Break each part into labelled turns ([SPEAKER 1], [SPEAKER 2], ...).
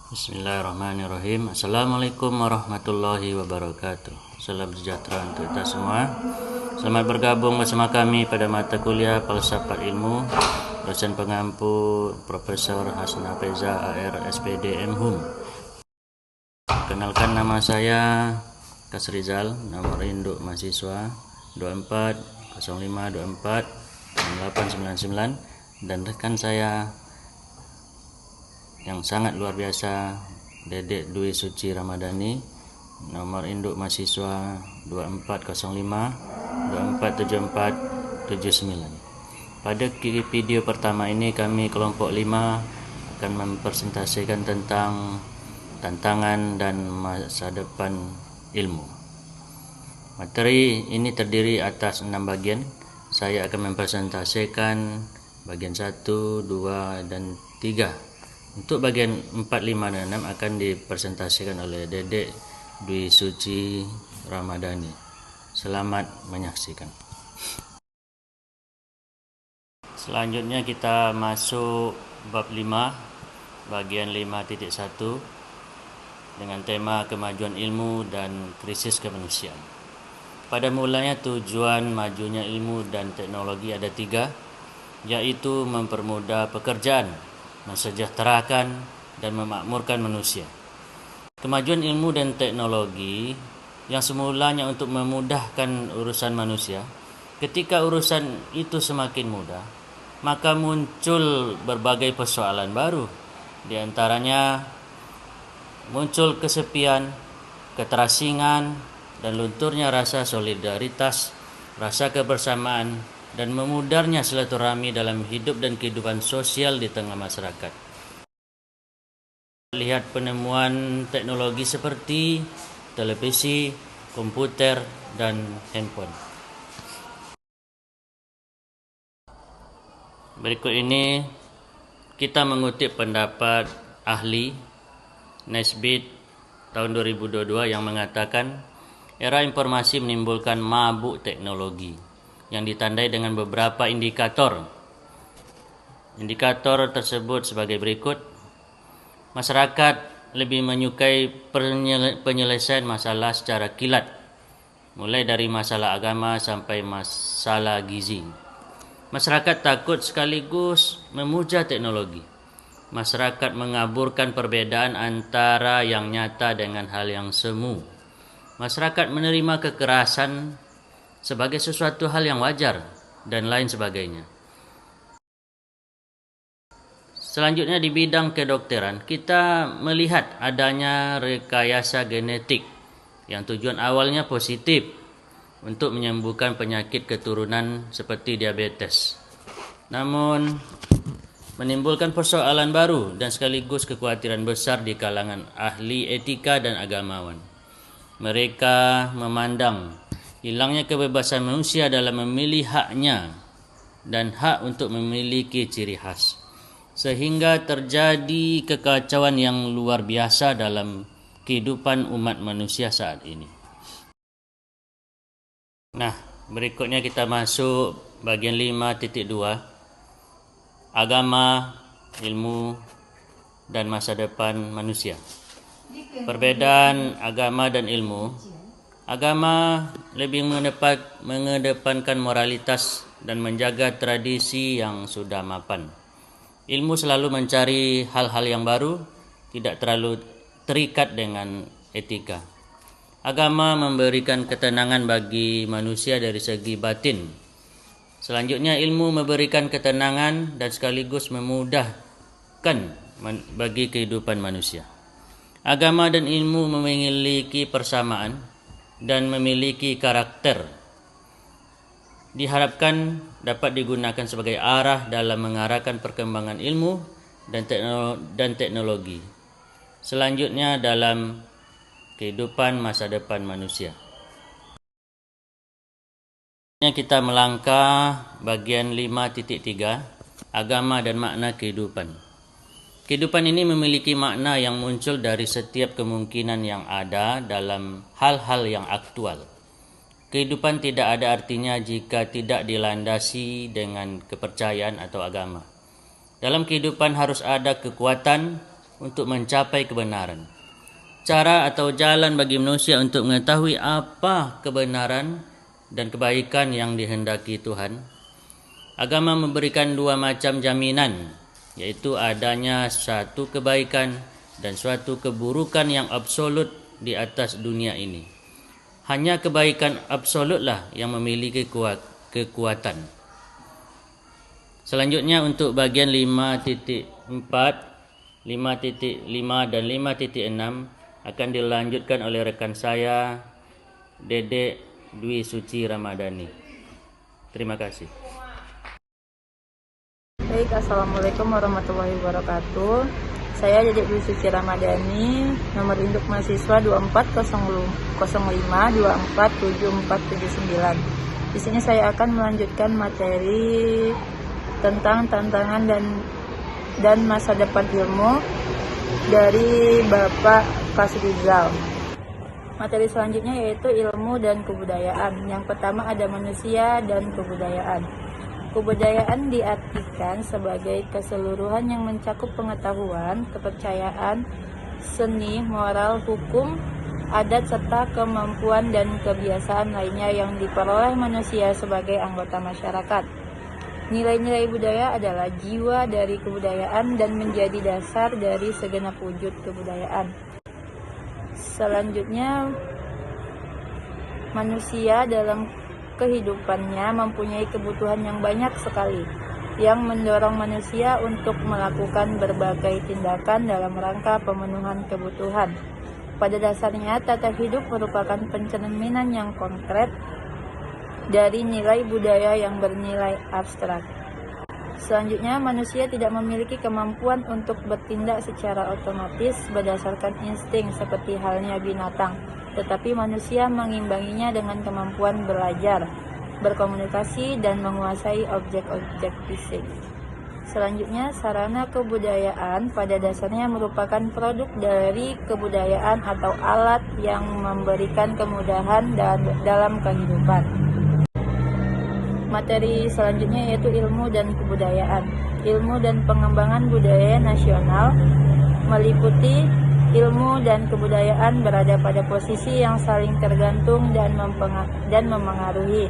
[SPEAKER 1] Bismillahirrahmanirrahim. Assalamualaikum warahmatullahi wabarakatuh. Salam sejahtera untuk kita semua. Selamat bergabung bersama kami pada mata kuliah Falsafat Ilmu, dosen pengampu Profesor Hasan Hafizah AR SPD MHUM. Kenalkan, nama saya Kasrizal, nomor induk mahasiswa 2405246899, dan rekan saya yang sangat luar biasa, Dedek Dwi Suci Ramadhani, nomor induk mahasiswa 2405247479. Pada video pertama ini kami kelompok 5 akan mempresentasikan tentang tantangan dan masa depan ilmu. Materi ini terdiri atas 6 bagian. Saya akan mempresentasikan bagian 1, 2, dan 3. Untuk bagian 4, 5, dan 6 akan dipresentasikan oleh Dedek Dwi Suci Ramadhani. Selamat menyaksikan. Selanjutnya kita masuk bab 5, bagian 5.1 dengan tema kemajuan ilmu dan krisis kemanusiaan. Pada mulanya tujuan majunya ilmu dan teknologi ada 3, yaitu mempermudah pekerjaan, mensejahterakan, dan memakmurkan manusia. Kemajuan ilmu dan teknologi yang semulanya untuk memudahkan urusan manusia, ketika urusan itu semakin mudah, maka muncul berbagai persoalan baru. Di antaranya muncul kesepian, keterasingan, dan lunturnya rasa solidaritas, rasa kebersamaan, dan memudarnya silaturahmi dalam hidup dan kehidupan sosial di tengah masyarakat. Lihat penemuan teknologi seperti televisi, komputer, dan handphone. Berikut ini kita mengutip pendapat ahli Nesbitt tahun 2022 yang mengatakan era informasi menimbulkan mabuk teknologi yang ditandai dengan beberapa indikator. Indikator tersebut sebagai berikut. Masyarakat lebih menyukai penyelesaian masalah secara kilat, mulai dari masalah agama sampai masalah gizi. Masyarakat takut sekaligus memuja teknologi. Masyarakat mengaburkan perbedaan antara yang nyata dengan hal yang semu. Masyarakat menerima kekerasan sebagai sesuatu hal yang wajar, dan lain sebagainya. Selanjutnya di bidang kedokteran, kita melihat adanya rekayasa genetik yang tujuan awalnya positif untuk menyembuhkan penyakit keturunan seperti diabetes. Namun menimbulkan persoalan baru dan sekaligus kekhawatiran besar di kalangan ahli etika dan agamawan. Mereka memandang hilangnya kebebasan manusia dalam memilih haknya dan hak untuk memiliki ciri khas, sehingga terjadi kekacauan yang luar biasa dalam kehidupan umat manusia saat ini. Nah, berikutnya kita masuk bagian 5.2, agama, ilmu, dan masa depan manusia. Perbedaan agama dan ilmu. Agama lebih mengedepankan moralitas dan menjaga tradisi yang sudah mapan. Ilmu selalu mencari hal-hal yang baru, tidak terlalu terikat dengan etika. Agama memberikan ketenangan bagi manusia dari segi batin. Selanjutnya, ilmu memberikan ketenangan dan sekaligus memudahkan bagi kehidupan manusia. Agama dan ilmu memiliki persamaan dan memiliki karakter. Diharapkan dapat digunakan sebagai arah dalam mengarahkan perkembangan ilmu dan teknologi. Selanjutnya dalam kehidupan masa depan manusia. Kita melangkah bagian 5.3, agama dan makna kehidupan. Kehidupan ini memiliki makna yang muncul dari setiap kemungkinan yang ada dalam hal-hal yang aktual. Kehidupan tidak ada artinya jika tidak dilandasi dengan kepercayaan atau agama. Dalam kehidupan harus ada kekuatan, untuk mencapai kebenaran. Cara atau jalan bagi manusia untuk mengetahui apa kebenaran dan kebaikan yang dihendaki Tuhan. Agama memberikan dua macam jaminan, yaitu adanya satu kebaikan dan suatu keburukan yang absolut di atas dunia ini. Hanya kebaikan absolutlah yang memiliki kekuatan. Selanjutnya untuk bagian 5.4, 5.5 dan 5.6 akan dilanjutkan oleh rekan saya, Dedek Dwi Suci Ramadhani. Terima kasih.
[SPEAKER 2] Baik, Assalamualaikum warahmatullahi wabarakatuh. Saya Dedek Dwi Suci Ramadhani, nomor induk mahasiswa 2405-247479. Di sini saya akan melanjutkan materi tentang tantangan dan masa depan ilmu dari Bapak Fasrizal. Materi selanjutnya yaitu ilmu dan kebudayaan. Yang pertama ada manusia dan kebudayaan. Kebudayaan diartikan sebagai keseluruhan yang mencakup pengetahuan, kepercayaan, seni, moral, hukum, adat, serta kemampuan dan kebiasaan lainnya yang diperoleh manusia sebagai anggota masyarakat. Nilai-nilai budaya adalah jiwa dari kebudayaan dan menjadi dasar dari segenap wujud kebudayaan. Selanjutnya, manusia dalam kehidupannya mempunyai kebutuhan yang banyak sekali, yang mendorong manusia untuk melakukan berbagai tindakan dalam rangka pemenuhan kebutuhan. Pada dasarnya, tata hidup merupakan pencerminan yang konkret dari nilai budaya yang bernilai abstrak. Selanjutnya, manusia tidak memiliki kemampuan untuk bertindak secara otomatis berdasarkan insting seperti halnya binatang, tetapi manusia mengimbanginya dengan kemampuan belajar, berkomunikasi, dan menguasai objek-objek fisik. Selanjutnya, sarana kebudayaan pada dasarnya merupakan produk dari kebudayaan atau alat yang memberikan kemudahan dalam kehidupan. Materi selanjutnya yaitu ilmu dan kebudayaan. Ilmu dan pengembangan budaya nasional meliputi ilmu dan kebudayaan berada pada posisi yang saling tergantung dan memengaruhi.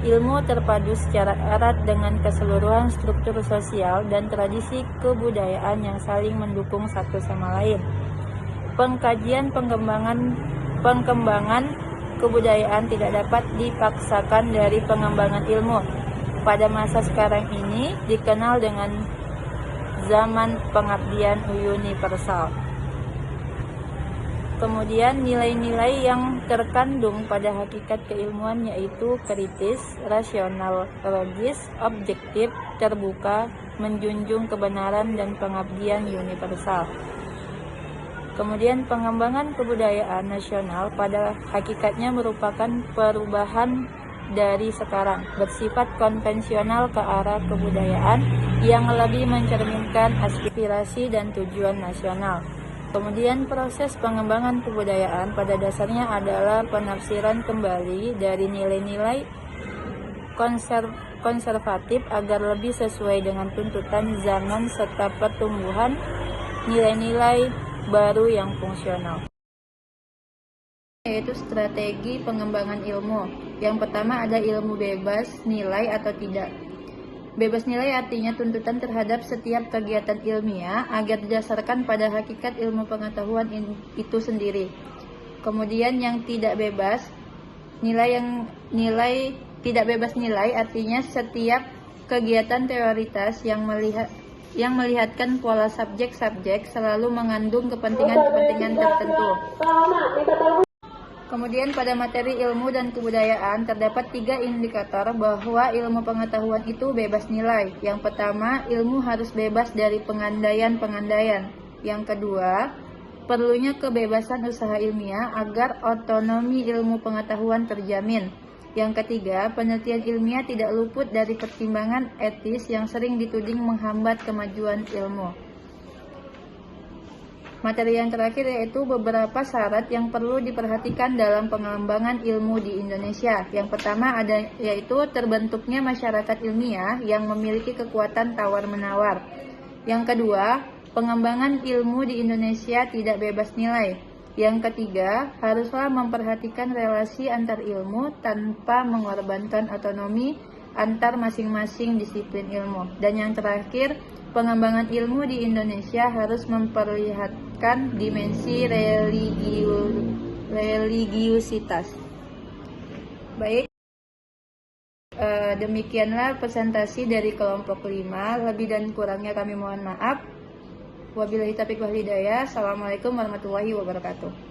[SPEAKER 2] Ilmu terpadu secara erat dengan keseluruhan struktur sosial dan tradisi kebudayaan yang saling mendukung satu sama lain. Pengkajian pengembangan kebudayaan tidak dapat dipaksakan dari pengembangan ilmu. Pada masa sekarang ini dikenal dengan zaman pengabdian universal. Kemudian nilai-nilai yang terkandung pada hakikat keilmuan yaitu kritis, rasional, logis, objektif, terbuka, menjunjung kebenaran dan pengabdian universal. Kemudian pengembangan kebudayaan nasional pada hakikatnya merupakan perubahan dari sekarang, bersifat konvensional ke arah kebudayaan yang lebih mencerminkan aspirasi dan tujuan nasional. Kemudian proses pengembangan kebudayaan pada dasarnya adalah penafsiran kembali dari nilai-nilai konservatif agar lebih sesuai dengan tuntutan zaman serta pertumbuhan nilai-nilai baru yang fungsional, yaitu strategi pengembangan ilmu. Yang pertama ada ilmu bebas nilai atau tidak. Bebas nilai artinya tuntutan terhadap setiap kegiatan ilmiah agar didasarkan pada hakikat ilmu pengetahuan itu sendiri. Kemudian yang tidak bebas nilai tidak bebas nilai artinya setiap kegiatan teoritas yang melihatkan pola subjek-subjek selalu mengandung kepentingan-kepentingan tertentu. Kemudian pada materi ilmu dan kebudayaan terdapat 3 indikator bahwa ilmu pengetahuan itu bebas nilai. Yang pertama, ilmu harus bebas dari pengandaian-pengandaian. Yang kedua, perlunya kebebasan usaha ilmiah agar otonomi ilmu pengetahuan terjamin. Yang ketiga, penelitian ilmiah tidak luput dari pertimbangan etis yang sering dituding menghambat kemajuan ilmu. Materi yang terakhir yaitu beberapa syarat yang perlu diperhatikan dalam pengembangan ilmu di Indonesia. Yang pertama yaitu terbentuknya masyarakat ilmiah yang memiliki kekuatan tawar-menawar. Yang kedua, Pengembangan ilmu di Indonesia tidak bebas nilai. Yang ketiga, haruslah memperhatikan relasi antar ilmu tanpa mengorbankan otonomi antar masing-masing disiplin ilmu. Dan yang terakhir, pengembangan ilmu di Indonesia harus memperlihatkan dimensi religiusitas. Baik, demikianlah presentasi dari kelompok 5. Lebih dan kurangnya kami mohon maaf. Wabillahi taufiq wal hidayah. Assalamualaikum warahmatullahi wabarakatuh.